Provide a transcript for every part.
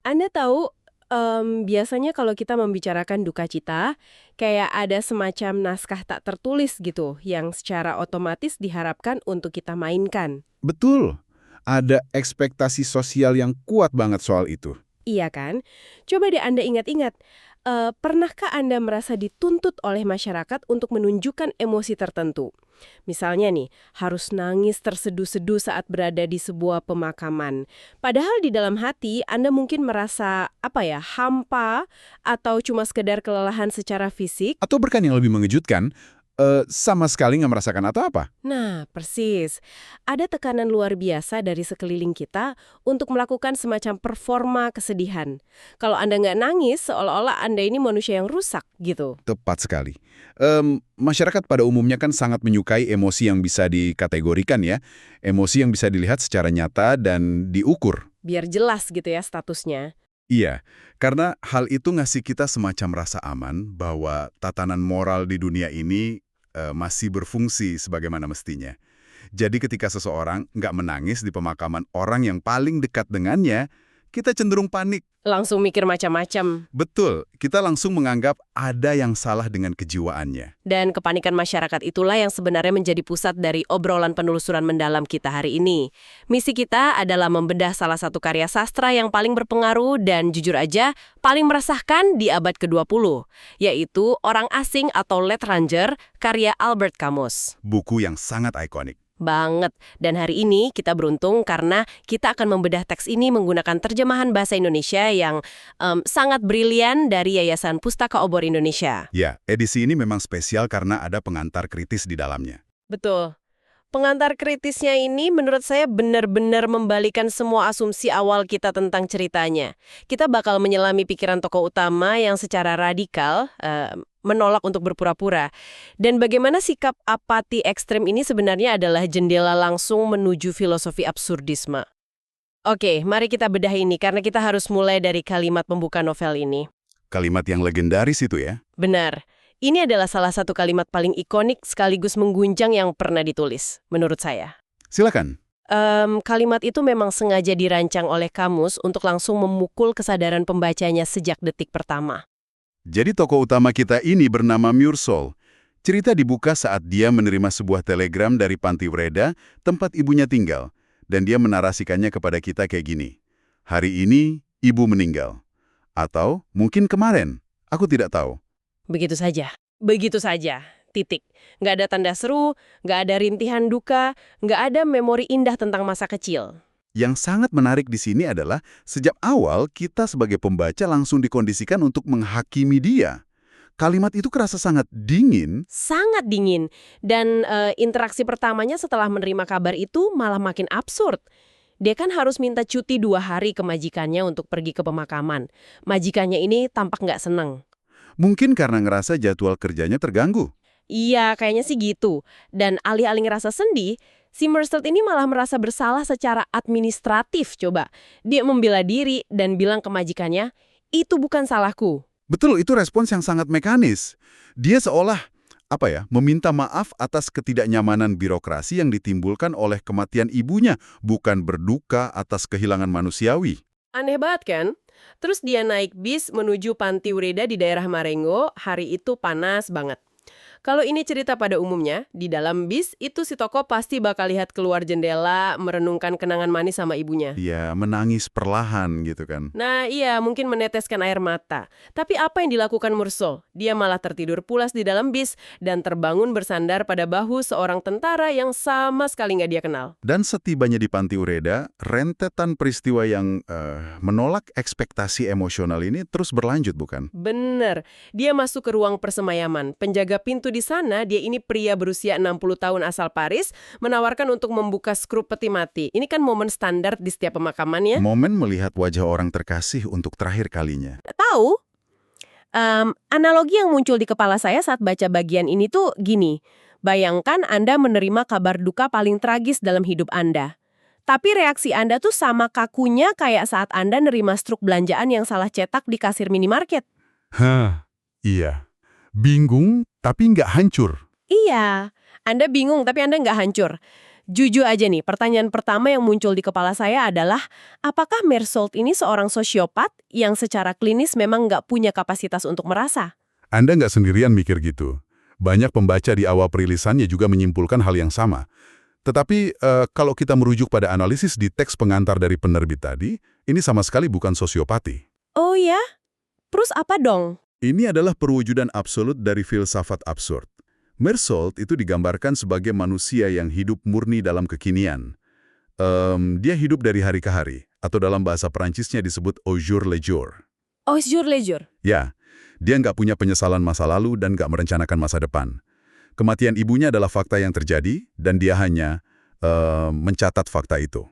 Anda tahu, biasanya kalau kita membicarakan duka cita, kayak ada semacam naskah tak tertulis gitu, yang secara otomatis diharapkan untuk kita mainkan. Betul, ada ekspektasi sosial yang kuat banget soal itu. Iya kan? Coba deh Anda ingat-ingat, pernahkah Anda merasa dituntut oleh masyarakat untuk menunjukkan emosi tertentu? Misalnya nih, harus nangis terseduh-seduh saat berada di sebuah pemakaman. Padahal di dalam hati Anda mungkin merasa, apa ya, hampa atau cuma sekedar kelelahan secara fisik. Atau bahkan yang lebih mengejutkan, sama sekali nggak merasakan atau apa. Nah, persis. Ada tekanan luar biasa dari sekeliling kita untuk melakukan semacam performa kesedihan. Kalau Anda nggak nangis, seolah-olah Anda ini manusia yang rusak gitu. Tepat sekali. Masyarakat pada umumnya kan sangat menyukai emosi yang bisa dikategorikan ya. Emosi yang bisa dilihat secara nyata dan diukur. Biar jelas gitu ya statusnya. Iya, karena hal itu ngasih kita semacam rasa aman bahwa tatanan moral di dunia ini masih berfungsi sebagaimana mestinya. Jadi ketika seseorang nggak menangis di pemakaman orang yang paling dekat dengannya, kita cenderung panik. Langsung mikir macam-macam. Betul, kita langsung menganggap ada yang salah dengan kejiwaannya. Dan kepanikan masyarakat itulah yang sebenarnya menjadi pusat dari obrolan penelusuran mendalam kita hari ini. Misi kita adalah membedah salah satu karya sastra yang paling berpengaruh dan jujur aja paling meresahkan di abad ke-20, yaitu Orang Asing atau Late Ranger, karya Albert Camus. Buku yang sangat ikonik. Banget. Dan hari ini kita beruntung karena kita akan membedah teks ini menggunakan terjemahan bahasa Indonesia yang sangat brilian dari Yayasan Pustaka Obor Indonesia. Ya, edisi ini memang spesial karena ada pengantar kritis di dalamnya. Betul. Pengantar kritisnya ini menurut saya benar-benar membalikan semua asumsi awal kita tentang ceritanya. Kita bakal menyelami pikiran tokoh utama yang secara radikal menolak untuk berpura-pura. Dan bagaimana sikap apati ekstrem ini sebenarnya adalah jendela langsung menuju filosofi absurdisme. Oke, mari kita bedah ini karena kita harus mulai dari kalimat pembuka novel ini. Kalimat yang legendaris itu ya. Benar. Ini adalah salah satu kalimat paling ikonik sekaligus mengguncang yang pernah ditulis, menurut saya. Silakan. Kalimat itu memang sengaja dirancang oleh Camus untuk langsung memukul kesadaran pembacanya sejak detik pertama. Jadi tokoh utama kita ini bernama Myrsol. Cerita dibuka saat dia menerima sebuah telegram dari Panti Wreda, tempat ibunya tinggal. Dan dia menarasikannya kepada kita kayak gini. Hari ini, ibu meninggal. Atau mungkin kemarin, aku tidak tahu. Begitu saja. Begitu saja. Titik. Nggak ada tanda seru, nggak ada rintihan duka, nggak ada memori indah tentang masa kecil. Yang sangat menarik di sini adalah sejak awal kita sebagai pembaca langsung dikondisikan untuk menghakimi dia. Kalimat itu kerasa sangat dingin. Sangat dingin. Dan interaksi pertamanya setelah menerima kabar itu malah makin absurd. Dia kan harus minta cuti 2 hari ke majikannya untuk pergi ke pemakaman. Majikannya ini tampak nggak seneng. Mungkin karena ngerasa jadwal kerjanya terganggu. Iya, kayaknya sih gitu. Dan alih-alih ngerasa sedih, si Merced ini malah merasa bersalah secara administratif, coba. Dia membela diri dan bilang ke majikannya, itu bukan salahku. Betul, itu respons yang sangat mekanis. Dia seolah, meminta maaf atas ketidaknyamanan birokrasi yang ditimbulkan oleh kematian ibunya, bukan berduka atas kehilangan manusiawi. Aneh banget kan? Terus dia naik bis menuju Panti Wreda di daerah Marengo, hari itu panas banget. Kalau ini cerita pada umumnya, di dalam bis itu si tokoh pasti bakal lihat keluar jendela, merenungkan kenangan manis sama ibunya. Ya, menangis perlahan gitu kan. Nah iya, mungkin meneteskan air mata. Tapi apa yang dilakukan Mursol? Dia malah tertidur pulas di dalam bis dan terbangun bersandar pada bahu seorang tentara yang sama sekali nggak dia kenal. Dan setibanya di Panti Wreda, rentetan peristiwa yang menolak ekspektasi emosional ini terus berlanjut, bukan? Bener, dia masuk ke ruang persemayaman. Penjaga pintu di sana, dia ini pria berusia 60 tahun asal Paris, menawarkan untuk membuka skrup peti mati. Ini kan momen standar di setiap pemakaman ya. Momen melihat wajah orang terkasih untuk terakhir kalinya. Tahu? Analogi yang muncul di kepala saya saat baca bagian ini tuh gini. Bayangkan Anda menerima kabar duka paling tragis dalam hidup Anda. Tapi reaksi Anda tuh sama kakunya kayak saat Anda nerima struk belanjaan yang salah cetak di kasir minimarket. Hah, iya. Bingung, tapi nggak hancur. Iya, Anda bingung tapi Anda nggak hancur. Jujur aja nih, pertanyaan pertama yang muncul di kepala saya adalah, apakah Mersault ini seorang sosiopat yang secara klinis memang nggak punya kapasitas untuk merasa? Anda nggak sendirian mikir gitu. Banyak pembaca di awal perilisannya juga menyimpulkan hal yang sama. Tetapi kalau kita merujuk pada analisis di teks pengantar dari penerbit tadi, ini sama sekali bukan sosiopati. Oh ya? Terus apa dong? Ini adalah perwujudan absolut dari filsafat absurd. Mersault itu digambarkan sebagai manusia yang hidup murni dalam kekinian. Dia hidup dari hari ke hari, atau dalam bahasa Perancisnya disebut au jour le jour. Oh, jujur. Ya, dia nggak punya penyesalan masa lalu dan nggak merencanakan masa depan. Kematian ibunya adalah fakta yang terjadi, dan dia hanya mencatat fakta itu.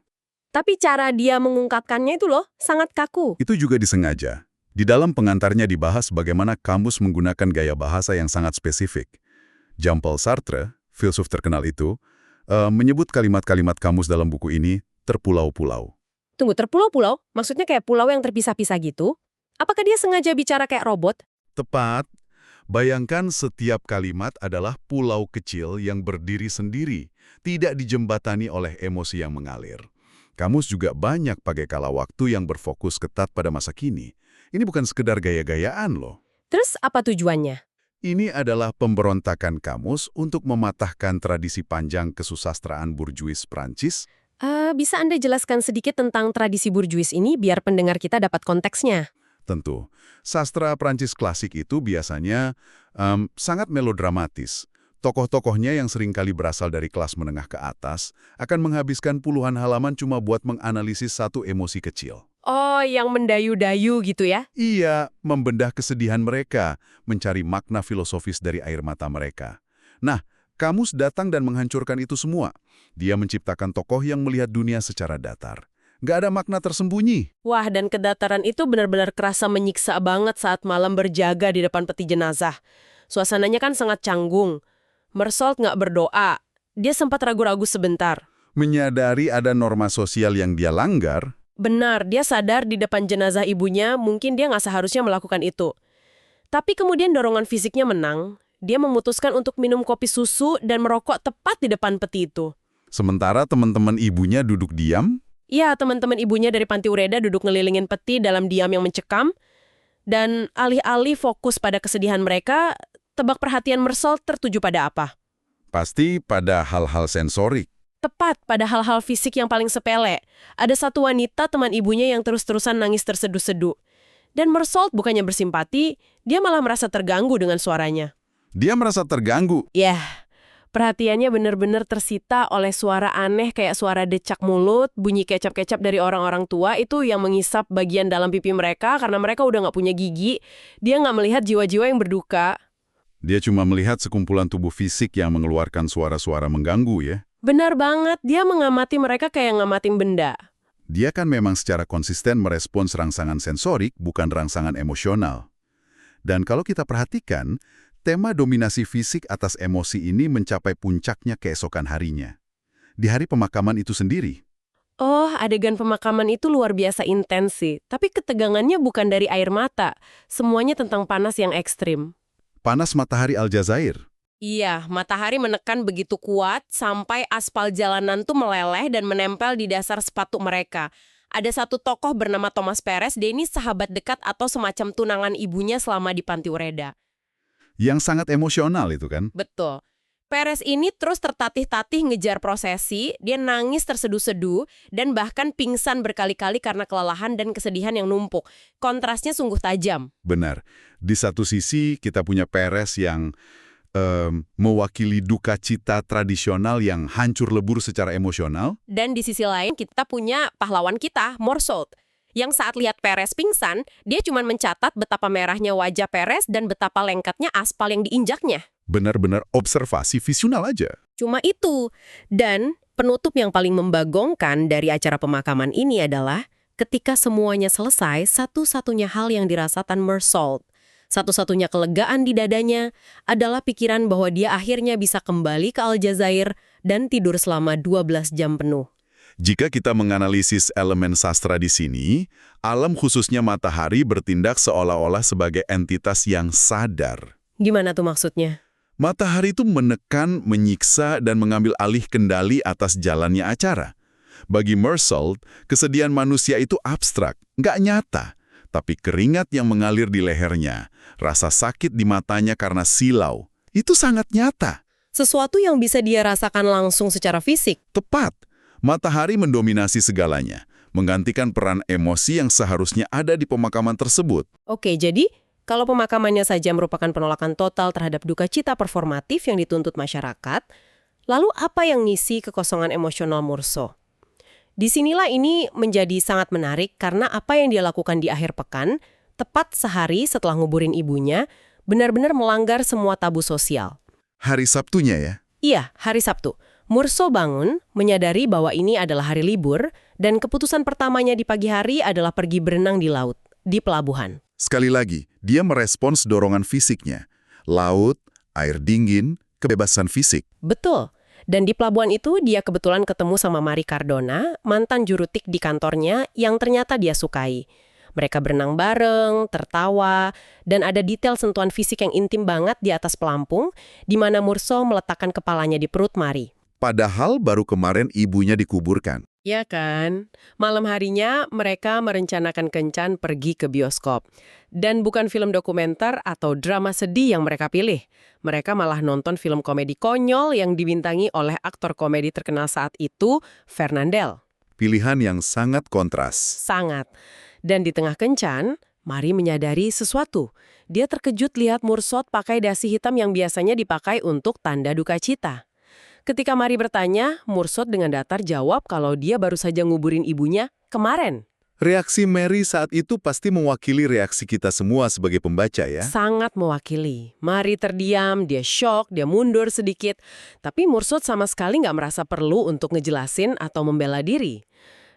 Tapi cara dia mengungkapkannya itu loh, sangat kaku. Itu juga disengaja. Di dalam pengantarnya dibahas bagaimana kamus menggunakan gaya bahasa yang sangat spesifik. Jean-Paul Sartre, filsuf terkenal itu, menyebut kalimat-kalimat kamus dalam buku ini terpulau-pulau. Tunggu, terpulau-pulau? Maksudnya kayak pulau yang terpisah-pisah gitu? Apakah dia sengaja bicara kayak robot? Tepat. Bayangkan setiap kalimat adalah pulau kecil yang berdiri sendiri, tidak dijembatani oleh emosi yang mengalir. Kamus juga banyak pakai kala waktu yang berfokus ketat pada masa kini. Ini bukan sekedar gaya-gayaan loh. Terus apa tujuannya? Ini adalah pemberontakan kamus untuk mematahkan tradisi panjang kesusastraan burjuis Prancis. Bisa Anda jelaskan sedikit tentang tradisi burjuis ini biar pendengar kita dapat konteksnya? Tentu, sastra Prancis klasik itu biasanya sangat melodramatis. Tokoh-tokohnya yang seringkali berasal dari kelas menengah ke atas akan menghabiskan puluhan halaman cuma buat menganalisis satu emosi kecil. Oh, yang mendayu-dayu gitu ya? Iya, membedah kesedihan mereka, mencari makna filosofis dari air mata mereka. Nah, kamus datang dan menghancurkan itu semua. Dia menciptakan tokoh yang melihat dunia secara datar. Nggak ada makna tersembunyi. Wah, dan kedataran itu benar-benar kerasa menyiksa banget saat malam berjaga di depan peti jenazah. Suasananya kan sangat canggung. Mersault nggak berdoa. Dia sempat ragu-ragu sebentar. Menyadari ada norma sosial yang dia langgar. Benar, dia sadar di depan jenazah ibunya mungkin dia nggak seharusnya melakukan itu. Tapi kemudian dorongan fisiknya menang. Dia memutuskan untuk minum kopi susu dan merokok tepat di depan peti itu. Sementara teman-teman ibunya duduk diam. Iya, teman-teman ibunya dari Panti Ureda duduk ngelilingin peti dalam diam yang mencekam. Dan alih-alih fokus pada kesedihan mereka, tebak perhatian Mersault tertuju pada apa? Pasti pada hal-hal sensorik. Tepat pada hal-hal fisik yang paling sepele. Ada satu wanita teman ibunya yang terus-terusan nangis terseduh-seduh. Dan Mersault bukannya bersimpati, dia malah merasa terganggu dengan suaranya. Dia merasa terganggu. Yah, perhatiannya benar-benar tersita oleh suara aneh kayak suara decak mulut, bunyi kecap-kecap dari orang-orang tua itu yang menghisap bagian dalam pipi mereka karena mereka udah nggak punya gigi. Dia nggak melihat jiwa-jiwa yang berduka. Dia cuma melihat sekumpulan tubuh fisik yang mengeluarkan suara-suara mengganggu ya. Benar banget, dia mengamati mereka kayak ngamatin benda. Dia kan memang secara konsisten merespons rangsangan sensorik, bukan rangsangan emosional. Dan kalau kita perhatikan, tema dominasi fisik atas emosi ini mencapai puncaknya keesokan harinya. Di hari pemakaman itu sendiri. Oh, adegan pemakaman itu luar biasa intens sih. Tapi ketegangannya bukan dari air mata. Semuanya tentang panas yang ekstrim. Panas matahari Aljazair. Iya, matahari menekan begitu kuat sampai aspal jalanan tuh meleleh dan menempel di dasar sepatu mereka. Ada satu tokoh bernama Thomas Perez, dia ini sahabat dekat atau semacam tunangan ibunya selama di Panti Ureda. Yang sangat emosional itu kan? Betul. Perez ini terus tertatih-tatih ngejar prosesi, dia nangis terseduh-seduh, dan bahkan pingsan berkali-kali karena kelelahan dan kesedihan yang numpuk. Kontrasnya sungguh tajam. Benar. Di satu sisi kita punya Perez yang mewakili duka cita tradisional yang hancur lebur secara emosional. Dan di sisi lain kita punya pahlawan kita, Mersault, yang saat lihat Perez pingsan, dia cuma mencatat betapa merahnya wajah Perez dan betapa lengketnya aspal yang diinjaknya. Benar-benar observasi visional aja. Cuma itu. Dan penutup yang paling membagongkan dari acara pemakaman ini adalah ketika semuanya selesai, satu-satunya hal yang dirasakan Mersault, satu-satunya kelegaan di dadanya adalah pikiran bahwa dia akhirnya bisa kembali ke Aljazair dan tidur selama 12 jam penuh. Jika kita menganalisis elemen sastra di sini, alam khususnya matahari bertindak seolah-olah sebagai entitas yang sadar. Gimana tuh maksudnya? Matahari itu menekan, menyiksa, dan mengambil alih kendali atas jalannya acara. Bagi Mersault, kesedihan manusia itu abstrak, nggak nyata. Tapi keringat yang mengalir di lehernya, rasa sakit di matanya karena silau, itu sangat nyata. Sesuatu yang bisa dia rasakan langsung secara fisik. Tepat, matahari mendominasi segalanya, menggantikan peran emosi yang seharusnya ada di pemakaman tersebut. Oke, jadi kalau pemakamannya saja merupakan penolakan total terhadap duka cita performatif yang dituntut masyarakat, lalu apa yang ngisi kekosongan emosional Murso? Disinilah ini menjadi sangat menarik karena apa yang dia lakukan di akhir pekan, tepat sehari setelah nguburin ibunya, benar-benar melanggar semua tabu sosial. Hari Sabtunya ya? Iya, hari Sabtu. Murso bangun, menyadari bahwa ini adalah hari libur, dan keputusan pertamanya di pagi hari adalah pergi berenang di laut, di pelabuhan. Sekali lagi, dia merespons dorongan fisiknya. Laut, air dingin, kebebasan fisik. Betul. Dan di pelabuhan itu dia kebetulan ketemu sama Marie Cardona, mantan jurutik di kantornya yang ternyata dia sukai. Mereka berenang bareng, tertawa, dan ada detail sentuhan fisik yang intim banget di atas pelampung, di mana Murso meletakkan kepalanya di perut Marie. Padahal baru kemarin ibunya dikuburkan. Ya kan? Malam harinya mereka merencanakan kencan pergi ke bioskop. Dan bukan film dokumenter atau drama sedih yang mereka pilih. Mereka malah nonton film komedi konyol yang dibintangi oleh aktor komedi terkenal saat itu, Fernandel. Pilihan yang sangat kontras. Sangat. Dan di tengah kencan, Marie menyadari sesuatu. Dia terkejut lihat Mursault pakai dasi hitam yang biasanya dipakai untuk tanda duka cita. Ketika Marie bertanya, Mursault dengan datar jawab kalau dia baru saja nguburin ibunya kemarin. Reaksi Mary saat itu pasti mewakili reaksi kita semua sebagai pembaca ya. Sangat mewakili. Marie terdiam, dia shock, dia mundur sedikit. Tapi Mursault sama sekali nggak merasa perlu untuk ngejelasin atau membela diri.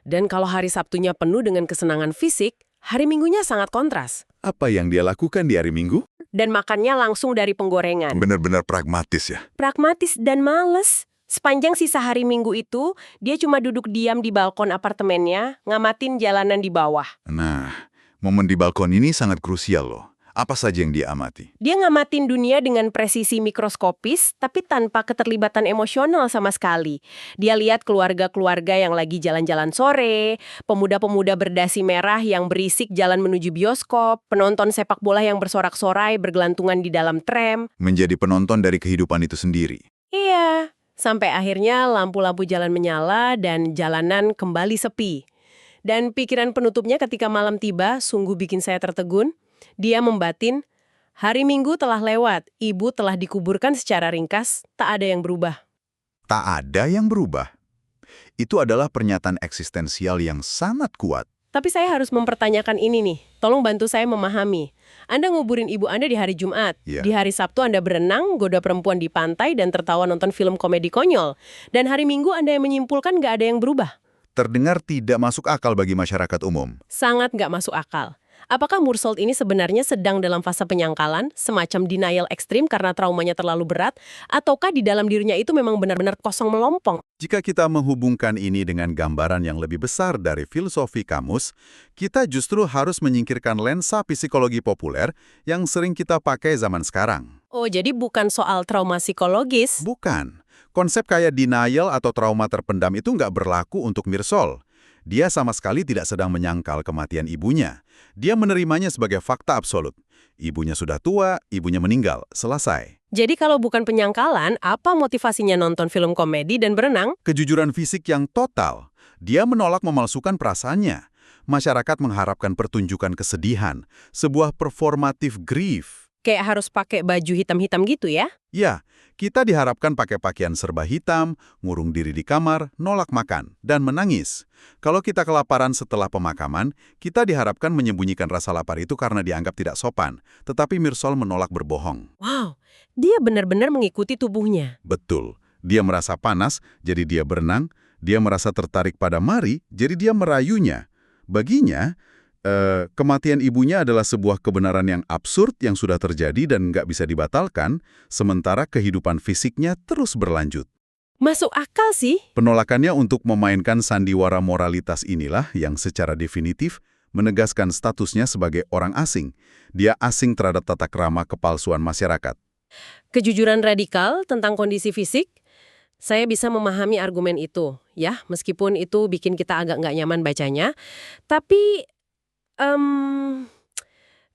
Dan kalau hari Sabtunya penuh dengan kesenangan fisik, hari Minggunya sangat kontras. Apa yang dia lakukan di hari Minggu? Dan makannya langsung dari penggorengan. Benar-benar pragmatis ya. Pragmatis dan males. Sepanjang sisa hari Minggu itu, dia cuma duduk diam di balkon apartemennya, ngamatin jalanan di bawah. Nah, momen di balkon ini sangat krusial loh. Apa saja yang dia amati? Dia ngamatin dunia dengan presisi mikroskopis, tapi tanpa keterlibatan emosional sama sekali. Dia lihat keluarga-keluarga yang lagi jalan-jalan sore, pemuda-pemuda berdasi merah yang berisik jalan menuju bioskop, penonton sepak bola yang bersorak-sorai bergelantungan di dalam tram. Menjadi penonton dari kehidupan itu sendiri. Iya, sampai akhirnya lampu-lampu jalan menyala dan jalanan kembali sepi. Dan pikiran penutupnya ketika malam tiba sungguh bikin saya tertegun. Dia membatin, hari Minggu telah lewat, ibu telah dikuburkan secara ringkas, tak ada yang berubah. Tak ada yang berubah. Itu adalah pernyataan eksistensial yang sangat kuat. Tapi saya harus mempertanyakan ini nih, tolong bantu saya memahami. Anda nguburin ibu Anda di hari Jumat, Ya. Di hari Sabtu Anda berenang, goda perempuan di pantai, dan tertawa nonton film komedi konyol. Dan hari Minggu Anda yang menyimpulkan nggak ada yang berubah. Terdengar tidak masuk akal bagi masyarakat umum. Sangat nggak masuk akal. Apakah Mursault ini sebenarnya sedang dalam fase penyangkalan, semacam denial ekstrim karena traumanya terlalu berat, ataukah di dalam dirinya itu memang benar-benar kosong melompong? Jika kita menghubungkan ini dengan gambaran yang lebih besar dari filosofi kamus, kita justru harus menyingkirkan lensa psikologi populer yang sering kita pakai zaman sekarang. Oh, jadi bukan soal trauma psikologis? Bukan. Konsep kayak denial atau trauma terpendam itu nggak berlaku untuk Mursault. Dia sama sekali tidak sedang menyangkal kematian ibunya. Dia menerimanya sebagai fakta absolut. Ibunya sudah tua, ibunya meninggal, selesai. Jadi kalau bukan penyangkalan, apa motivasinya nonton film komedi dan berenang? Kejujuran fisik yang total. Dia menolak memalsukan perasaannya. Masyarakat mengharapkan pertunjukan kesedihan, sebuah performative grief. Kayak harus pakai baju hitam-hitam gitu ya? Ya, kita diharapkan pakai pakaian serba hitam, ngurung diri di kamar, nolak makan, dan menangis. Kalau kita kelaparan setelah pemakaman, kita diharapkan menyembunyikan rasa lapar itu karena dianggap tidak sopan. Tetapi Mursault menolak berbohong. Wow, dia benar-benar mengikuti tubuhnya. Betul. Dia merasa panas, jadi dia berenang. Dia merasa tertarik pada Marie, jadi dia merayunya. Baginya, kematian ibunya adalah sebuah kebenaran yang absurd yang sudah terjadi dan nggak bisa dibatalkan, sementara kehidupan fisiknya terus berlanjut. Masuk akal sih. Penolakannya untuk memainkan sandiwara moralitas inilah yang secara definitif menegaskan statusnya sebagai orang asing. Dia asing terhadap tata krama kepalsuan masyarakat. Kejujuran radikal tentang kondisi fisik, saya bisa memahami argumen itu, ya, meskipun itu bikin kita agak nggak nyaman bacanya. Tapi, em,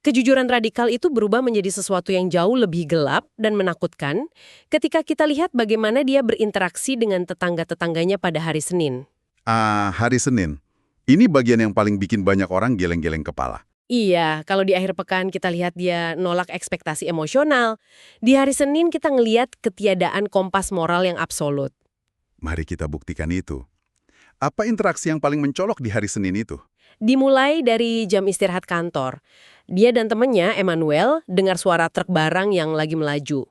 kejujuran radikal itu berubah menjadi sesuatu yang jauh lebih gelap dan menakutkan ketika kita lihat bagaimana dia berinteraksi dengan tetangga-tetangganya pada hari Senin. Hari Senin. Ini bagian yang paling bikin banyak orang geleng-geleng kepala. Iya, kalau di akhir pekan kita lihat dia nolak ekspektasi emosional. Di hari Senin kita ngelihat ketiadaan kompas moral yang absolut. Mari kita buktikan itu. Apa interaksi yang paling mencolok di hari Senin itu? Dimulai dari jam istirahat kantor. Dia dan temannya, Emmanuel, dengar suara truk barang yang lagi melaju.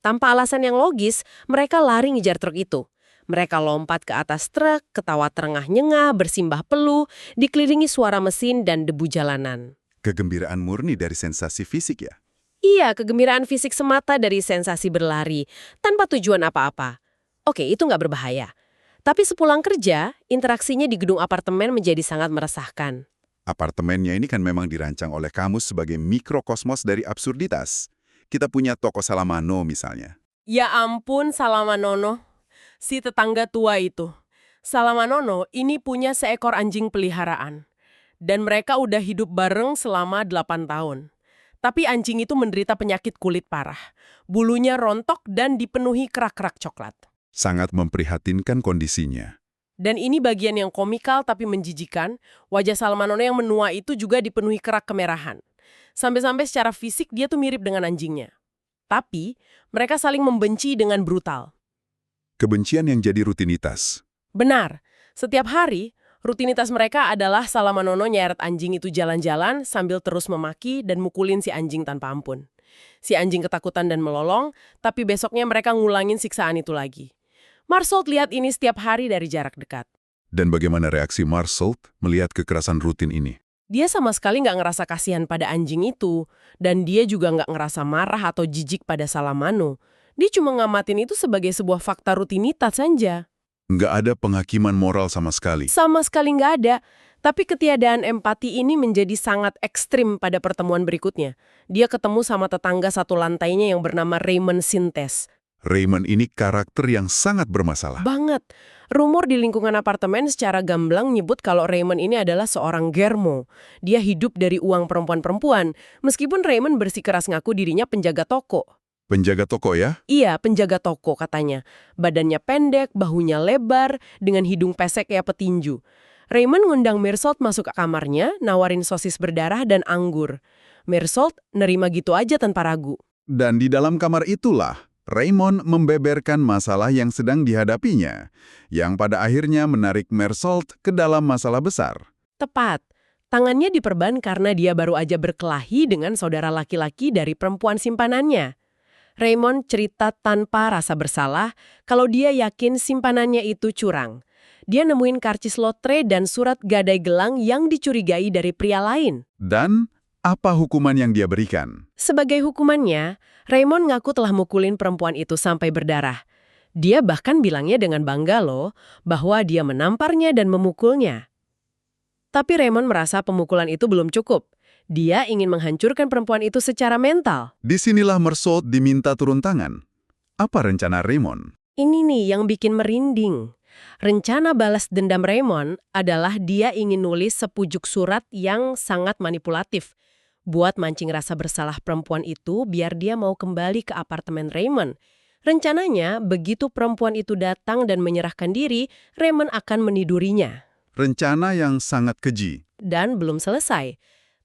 Tanpa alasan yang logis, mereka lari ngejar truk itu. Mereka lompat ke atas truk, ketawa terengah-nyengah, bersimbah peluh, dikelilingi suara mesin dan debu jalanan. Kegembiraan murni dari sensasi fisik ya? Iya, kegembiraan fisik semata dari sensasi berlari, tanpa tujuan apa-apa. Oke, itu nggak berbahaya. Tapi sepulang kerja, interaksinya di gedung apartemen menjadi sangat meresahkan. Apartemennya ini kan memang dirancang oleh kamus sebagai mikrokosmos dari absurditas. Kita punya toko Salamano misalnya. Ya ampun, Salamanono. Si tetangga tua itu. Salamanono ini punya seekor anjing peliharaan. Dan mereka udah hidup bareng selama 8 tahun. Tapi anjing itu menderita penyakit kulit parah. Bulunya rontok dan dipenuhi kerak-kerak coklat. Sangat memprihatinkan kondisinya. Dan ini bagian yang komikal tapi menjijikan. Wajah Salamanono yang menua itu juga dipenuhi kerak kemerahan. Sampai-sampai secara fisik dia tuh mirip dengan anjingnya. Tapi mereka saling membenci dengan brutal. Kebencian yang jadi rutinitas. Benar, setiap hari, rutinitas mereka adalah Salamanono nyeret anjing itu jalan-jalan sambil terus memaki dan mukulin si anjing tanpa ampun. Si anjing ketakutan dan melolong, tapi besoknya mereka ngulangin siksaan itu lagi. Marsault lihat ini setiap hari dari jarak dekat. Dan bagaimana reaksi Marsault melihat kekerasan rutin ini? Dia sama sekali nggak ngerasa kasihan pada anjing itu, dan dia juga nggak ngerasa marah atau jijik pada Salamano. Dia cuma ngamatin itu sebagai sebuah fakta rutinitas saja. Nggak ada penghakiman moral sama sekali. Sama sekali nggak ada. Tapi ketiadaan empati ini menjadi sangat ekstrim pada pertemuan berikutnya. Dia ketemu sama tetangga satu lantainya yang bernama Raymond Sintes. Raymond ini karakter yang sangat bermasalah. Banget. Rumor di lingkungan apartemen secara gamblang nyebut kalau Raymond ini adalah seorang germo. Dia hidup dari uang perempuan-perempuan, meskipun Raymond bersikeras ngaku dirinya penjaga toko. Penjaga toko ya? Iya, penjaga toko katanya. Badannya pendek, bahunya lebar, dengan hidung pesek kayak petinju. Raymond ngundang Marsault masuk ke kamarnya, nawarin sosis berdarah dan anggur. Marsault nerima gitu aja tanpa ragu. Dan di dalam kamar itulah, Raymond membeberkan masalah yang sedang dihadapinya, yang pada akhirnya menarik Marsault ke dalam masalah besar. Tepat. Tangannya diperban karena dia baru aja berkelahi dengan saudara laki-laki dari perempuan simpanannya. Raymond cerita tanpa rasa bersalah kalau dia yakin simpanannya itu curang. Dia nemuin karcis lotre dan surat gadai gelang yang dicurigai dari pria lain. Dan apa hukuman yang dia berikan? Sebagai hukumannya, Raymond ngaku telah mukulin perempuan itu sampai berdarah. Dia bahkan bilangnya dengan bangga loh bahwa dia menamparnya dan memukulnya. Tapi Raymond merasa pemukulan itu belum cukup. Dia ingin menghancurkan perempuan itu secara mental. Disinilah Marsault diminta turun tangan. Apa rencana Raymond? Ini nih yang bikin merinding. Rencana balas dendam Raymond adalah dia ingin nulis sepujuk surat yang sangat manipulatif. Buat mancing rasa bersalah perempuan itu biar dia mau kembali ke apartemen Raymond. Rencananya, begitu perempuan itu datang dan menyerahkan diri, Raymond akan menidurinya. Rencana yang sangat keji. Dan belum selesai.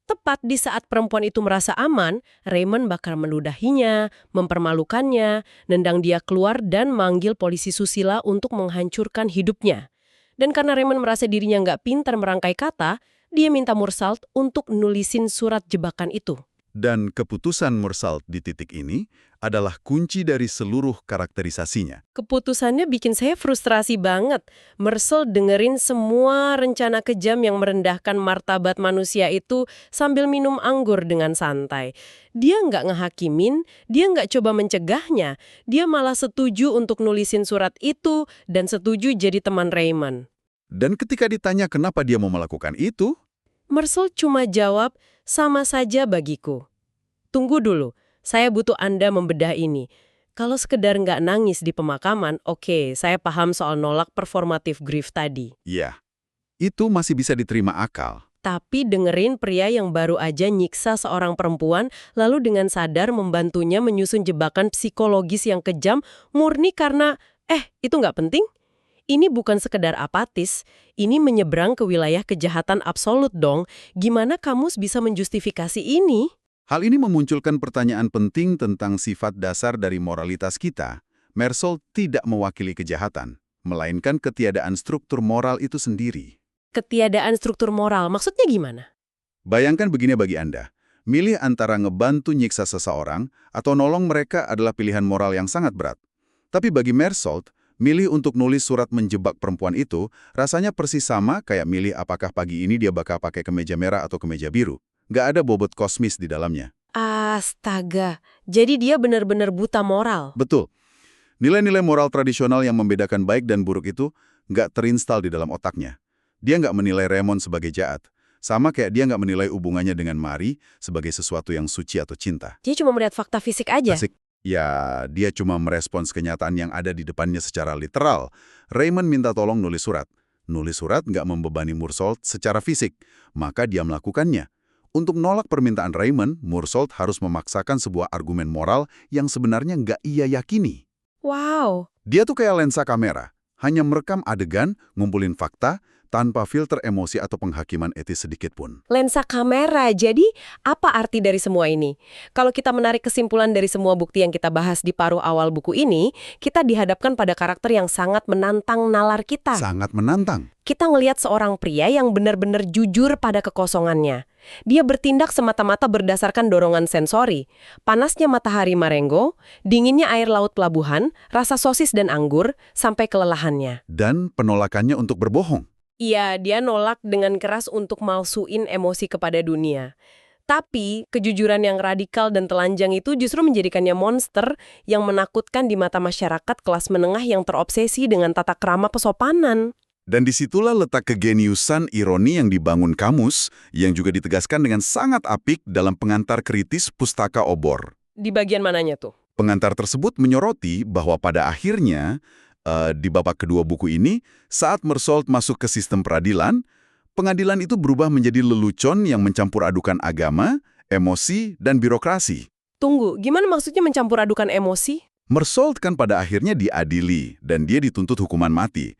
Tepat di saat perempuan itu merasa aman, Raymond bakal meludahinya, mempermalukannya, nendang dia keluar dan manggil polisi susila untuk menghancurkan hidupnya. Dan karena Raymond merasa dirinya nggak pintar merangkai kata, dia minta Marsault untuk nulisin surat jebakan itu. Dan keputusan Marsault di titik ini adalah kunci dari seluruh karakterisasinya. Keputusannya bikin saya frustrasi banget. Marsault dengerin semua rencana kejam yang merendahkan martabat manusia itu sambil minum anggur dengan santai. Dia nggak ngehakimin, dia nggak coba mencegahnya. Dia malah setuju untuk nulisin surat itu dan setuju jadi teman Raymond. Dan ketika ditanya kenapa dia mau melakukan itu, Marsault cuma jawab, sama saja bagiku. Tunggu dulu, Saya butuh Anda membedah ini. Kalau sekedar nggak nangis di pemakaman, oke, saya paham soal nolak performative grief tadi. Ya, itu masih bisa diterima akal. Tapi dengerin pria yang baru aja nyiksa seorang perempuan, lalu dengan sadar membantunya menyusun jebakan psikologis yang kejam, murni karena, itu nggak penting? Ini bukan sekedar apatis, ini menyeberang ke wilayah kejahatan absolut dong. Gimana kamus bisa menjustifikasi ini? Hal ini memunculkan pertanyaan penting tentang sifat dasar dari moralitas kita. Meursault tidak mewakili kejahatan, melainkan ketiadaan struktur moral itu sendiri. Ketiadaan struktur moral, maksudnya gimana? Bayangkan begini bagi Anda, milih antara ngebantu nyiksa seseorang atau nolong mereka adalah pilihan moral yang sangat berat. Tapi bagi Meursault, milih untuk nulis surat menjebak perempuan itu rasanya persis sama kayak milih apakah pagi ini dia bakal pakai kemeja merah atau kemeja biru. Nggak ada bobot kosmis di dalamnya. Astaga, jadi dia benar-benar buta moral. Betul. Nilai-nilai moral tradisional yang membedakan baik dan buruk itu nggak terinstal di dalam otaknya. Dia nggak menilai Raymond sebagai jahat. Sama kayak dia nggak menilai hubungannya dengan Marie sebagai sesuatu yang suci atau cinta. Dia cuma melihat fakta fisik aja. Asik. Ya, dia cuma merespons kenyataan yang ada di depannya secara literal. Raymond minta tolong nulis surat. Nulis surat nggak membebani Meursault secara fisik, maka dia melakukannya. Untuk nolak permintaan Raymond, Meursault harus memaksakan sebuah argumen moral yang sebenarnya nggak ia yakini. Wow. Dia tuh kayak lensa kamera, hanya merekam adegan, ngumpulin fakta, tanpa filter emosi atau penghakiman etis sedikit pun. Lensa kamera, jadi apa arti dari semua ini? Kalau kita menarik kesimpulan dari semua bukti yang kita bahas di paruh awal buku ini, kita dihadapkan pada karakter yang sangat menantang nalar kita. Sangat menantang. Kita ngelihat seorang pria yang benar-benar jujur pada kekosongannya. Dia bertindak semata-mata berdasarkan dorongan sensori. Panasnya matahari Marengo, dinginnya air laut pelabuhan, rasa sosis dan anggur, sampai kelelahannya. Dan penolakannya untuk berbohong. Iya, dia nolak dengan keras untuk malsuin emosi kepada dunia. Tapi, kejujuran yang radikal dan telanjang itu justru menjadikannya monster yang menakutkan di mata masyarakat kelas menengah yang terobsesi dengan tata krama pesopanan. Dan disitulah letak kegeniusan ironi yang dibangun kamus, yang juga ditegaskan dengan sangat apik dalam pengantar kritis Pustaka Obor. Di bagian mananya tuh? Pengantar tersebut menyoroti bahwa pada akhirnya, di babak kedua buku ini, saat Meursault masuk ke sistem peradilan, pengadilan itu berubah menjadi lelucon yang mencampur adukan agama, emosi, dan birokrasi. Tunggu, gimana maksudnya mencampur adukan emosi? Meursault kan pada akhirnya diadili, dan dia dituntut hukuman mati.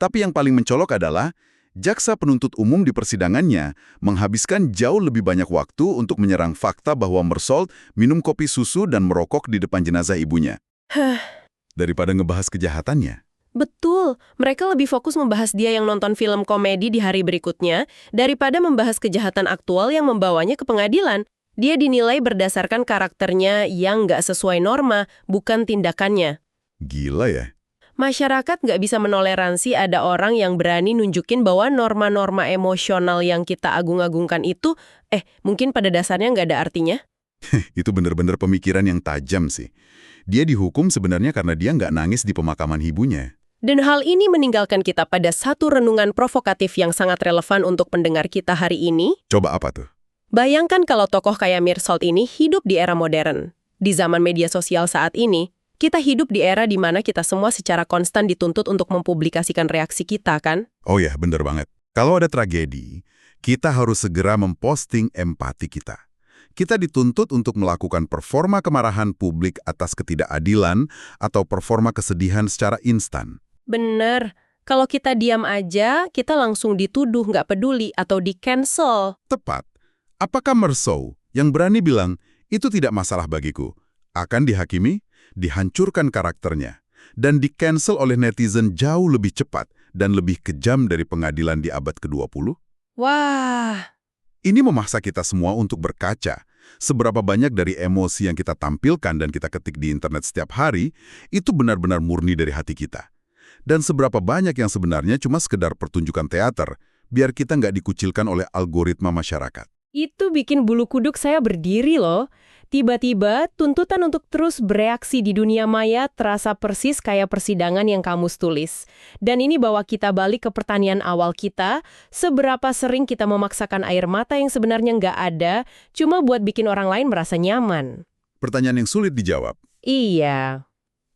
Tapi yang paling mencolok adalah, jaksa penuntut umum di persidangannya menghabiskan jauh lebih banyak waktu untuk menyerang fakta bahwa Meursault minum kopi susu dan merokok di depan jenazah ibunya. Daripada ngebahas kejahatannya. Betul, mereka lebih fokus membahas dia yang nonton film komedi di hari berikutnya daripada membahas kejahatan aktual yang membawanya ke pengadilan. Dia dinilai berdasarkan karakternya yang nggak sesuai norma, bukan tindakannya. Gila ya? Masyarakat nggak bisa menoleransi ada orang yang berani nunjukin bahwa norma-norma emosional yang kita agung-agungkan itu, mungkin pada dasarnya nggak ada artinya. Itu bener-bener pemikiran yang tajam sih. Dia dihukum sebenarnya karena dia nggak nangis di pemakaman ibunya. Dan hal ini meninggalkan kita pada satu renungan provokatif yang sangat relevan untuk pendengar kita hari ini. Coba apa tuh? Bayangkan kalau tokoh kayak Meursault ini hidup di era modern. Di zaman media sosial saat ini, kita hidup di era di mana kita semua secara konstan dituntut untuk mempublikasikan reaksi kita, kan? Oh ya, bener banget. Kalau ada tragedi, kita harus segera memposting empati kita. Kita dituntut untuk melakukan performa kemarahan publik atas ketidakadilan atau performa kesedihan secara instan. Bener. Kalau kita diam aja, kita langsung dituduh nggak peduli atau di-cancel. Tepat. Apakah Meursault yang berani bilang, itu tidak masalah bagiku, akan dihakimi, dihancurkan karakternya, dan di-cancel oleh netizen jauh lebih cepat dan lebih kejam dari pengadilan di abad ke-20? Wah. Ini memaksa kita semua untuk berkaca. Seberapa banyak dari emosi yang kita tampilkan dan kita ketik di internet setiap hari, itu benar-benar murni dari hati kita. Dan seberapa banyak yang sebenarnya cuma sekedar pertunjukan teater, biar kita nggak dikucilkan oleh algoritma masyarakat. Itu bikin bulu kuduk saya berdiri loh. Tiba-tiba, tuntutan untuk terus bereaksi di dunia maya terasa persis kayak persidangan yang kamu tulis. Dan ini bawa kita balik ke pertanyaan awal kita, seberapa sering kita memaksakan air mata yang sebenarnya nggak ada, cuma buat bikin orang lain merasa nyaman. Pertanyaan yang sulit dijawab. Iya.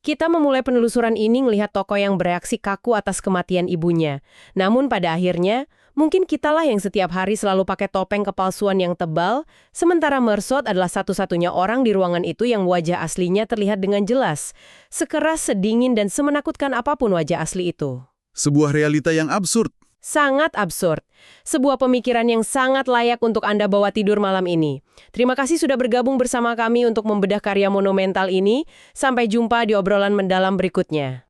Kita memulai penelusuran ini melihat tokoh yang bereaksi kaku atas kematian ibunya. Namun pada akhirnya, mungkin kitalah yang setiap hari selalu pakai topeng kepalsuan yang tebal, sementara Mersot adalah satu-satunya orang di ruangan itu yang wajah aslinya terlihat dengan jelas. Sekeras, sedingin, dan semenakutkan apapun wajah asli itu. Sebuah realita yang absurd. Sangat absurd. Sebuah pemikiran yang sangat layak untuk Anda bawa tidur malam ini. Terima kasih sudah bergabung bersama kami untuk membedah karya monumental ini. Sampai jumpa di obrolan mendalam berikutnya.